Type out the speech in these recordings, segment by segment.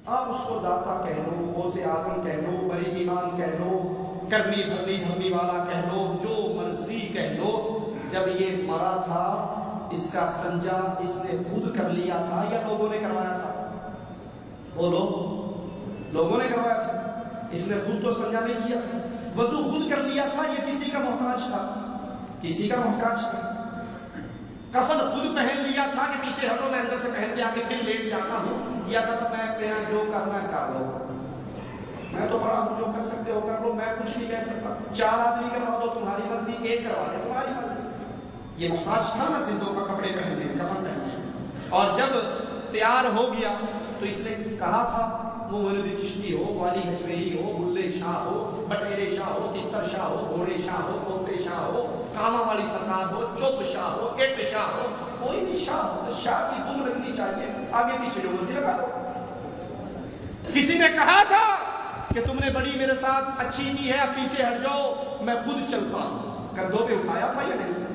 آپ اس کو داتا کہہ لو، غوث اعظم کہہ لو، بڑی ایمان کہہ لو، کرنی بھرنی دھرنی والا کہہ لو، جو مرضی کہہ لو، جب یہ مرا تھا اس کا استنجا اس نے خود کر لیا تھا یا لوگوں نے کروایا تھا؟ بولو، لوگوں نے کروایا تھا، اس نے خود تو استنجا نہیں کیا تھا، وضو خود کر لیا تھا، یہ کسی کا محتاج تھا؟ کسی کا محتاج تھا۔ کفن خود پہن لیا تھا کہ پیچھے ہٹو میں اندر سے پہن کے آ کے پھر لیٹ جاتا ہوں، یا کہتا میں جو کرنا کر لو، میں تو بڑا ہوں، جو کر سکتے ہو کر لو، میں کچھ نہیں کہہ سکتا، 4 آدمی کروا دو تمہاری مرضی، 1 کروا دے تمہاری مرضی۔ یہ محتاج تھا نا زندوں کا کپڑے پہننے، کفن پہننے، اور جب تیار ہو گیا تو اس نے کہا تھا، وہ مولوی چشتی ہو، والی ہجویری ہو، بلے شاہ ہو، بٹیرے شاہ ہو، تتر شاہ ہو، گھوڑے شاہ ہو، کوتے شاہ ہو، کاما والی سرکار ہو، چوپ شاہ ہو، اٹ شاہ ہو، کوئی بھی شاہ ہو، شاہ کی دم لگنی چاہیے، آگے پیچھے جو مرضی لگا دو۔ کسی نے کہا تھا کہ تم نے بڑی میرے ساتھ اچھی کی ہے، اب پیچھے ہٹ جاؤ میں خود چلتا ہوں، کندھوں پہ اٹھایا تھا یا نہیں؟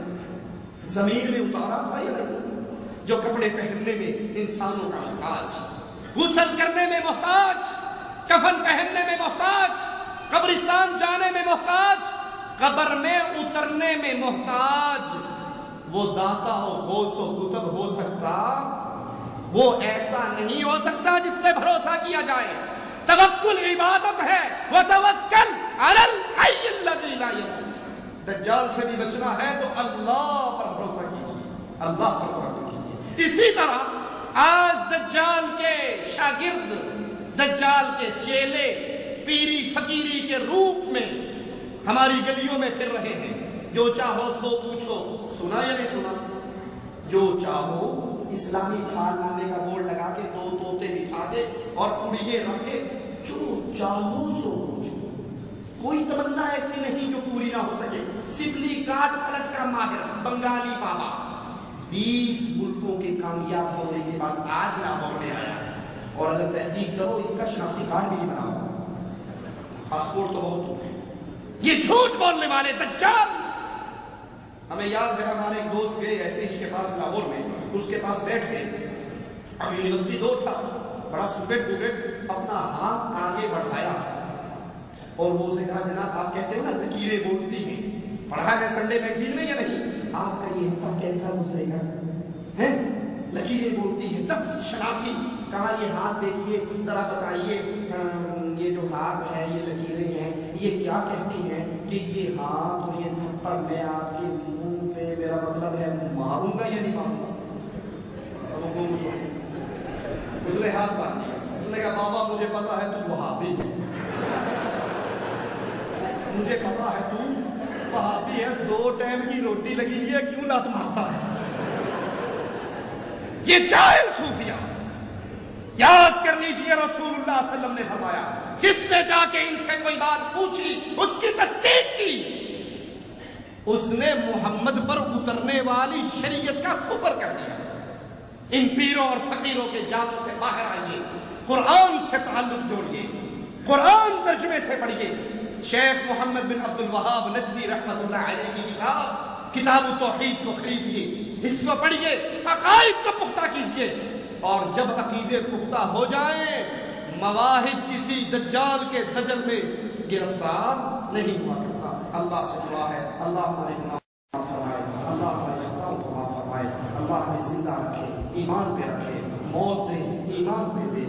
زمین میں اتارا تھا یا نہیں؟ جو کپڑے پہننے میں انسانوں کا محتاج، غسل کرنے میں محتاج، کفن پہننے میں محتاج، قبرستان جانے میں محتاج، قبر میں اترنے میں محتاج، وہ داتا و غوث و کتب ہو سکتا؟ وہ ایسا نہیں ہو سکتا جس پہ بھروسہ کیا جائے۔ توکل عبادت ہے، وتوکل علی الحی الذی لا یموت۔ دجال سے بھی بچنا ہے تو اللہ پر بھروسہ کیجیے، اللہ پر توکل کیجیے۔ اسی طرح آج دجال کے شاگرد، دجال کے چیلے پیری فقیری کے روپ میں ہماری گلیوں میں پھر رہے ہیں، جو چاہو سو پوچھو، سنا یا نہیں سنا؟ جو چاہو اسلامی خان نامے کا بورڈ لگا کے 2 طوطے بٹھا دے اور پڑیے رکھ کے جو چاہو سو پوچھو، کوئی تمنا ایسی نہیں جو پوری نہ ہو سکے۔ سپلی کاٹ پلٹ کا ماہر بنگالی بابا 20 ملکوں کے کامیاب ہونے کے بعد آج لاہور میں آیا، اور اگر تحقیق کرو اس کا شناختی کارڈ بھی نہیں بنا ہوا، پاسپورٹ تو بہت ہو گئے۔ یہ جھوٹ بولنے والے دجال، ہمیں یاد ہے ہمارے ایک دوست گئے ایسے ہی کے پاس لاہور میں، اس کے پاس بیٹھ گئے، اب یونیورسٹی 2 تھا، بڑا سپیٹ پوٹیٹ، اپنا ہاتھ آگے بڑھایا اور وہ اسے کہا جناب آپ کہتے ہو نا لکیریں بولتی ہیں، پڑھا ہے سنڈے میگزین میں یا نہیں؟ آپ کا یہ ہفتہ کیسا گزرے گا؟ لکیریں بولتی ہیں، 10 شناسی، کہا یہ ہاتھ دیکھیے، ذرا بتائیے یہ جو ہاتھ ہے یہ لکیریں ہیں یہ کیا کہتی ہیں کہ یہ ہاتھ اور یہ تھپڑ میں آپ کے منہ پہ میرا مطلب ہے ماروں گا یا نہیں ماروں گا؟ اس نے ہاتھ باندھ دیا، اس نے کہا بابا مجھے پتا ہے تو وہابی ہے، مجھے پتا ہے تو وہابی ہے، 2 ٹائم کی روٹی لگی ہوئی ہے، کیوں لات مارتا ہے؟ یہ جاہل صوفیہ، یاد کر لیجیے رسول اللہ صلی اللہ علیہ وسلم نے فرمایا جس نے جا کے ان سے کوئی بات پوچھی، اس کی تصدیق کی، اس نے محمد پر اترنے والی شریعت کا کفر کر دیا۔ ان پیروں اور فقیروں کے جالوں سے باہر آئیے، قرآن سے تعلق جوڑیے، قرآن ترجمے سے پڑھیے۔ شیخ محمد بن عبد الوہاب نجدی رحمت اللہ علیہ کی کتاب التوحید کو خریدیے، اس کو پڑھیے، عقائد کو پختہ کیجیے، اور جب عقیدے پختہ ہو جائیں مواہب کسی دجال کے دجل میں گرفتار نہیں ہوا کرتا۔ اللہ سے دعا ہے اللہ ہمارے گناہ معاف فرمائے، اللہ ہمارے خطاؤں کو معاف فرمائے، اللہ ہمیں زندہ رکھے، ایمان پہ رکھے، موت دے ایمان پہ دے۔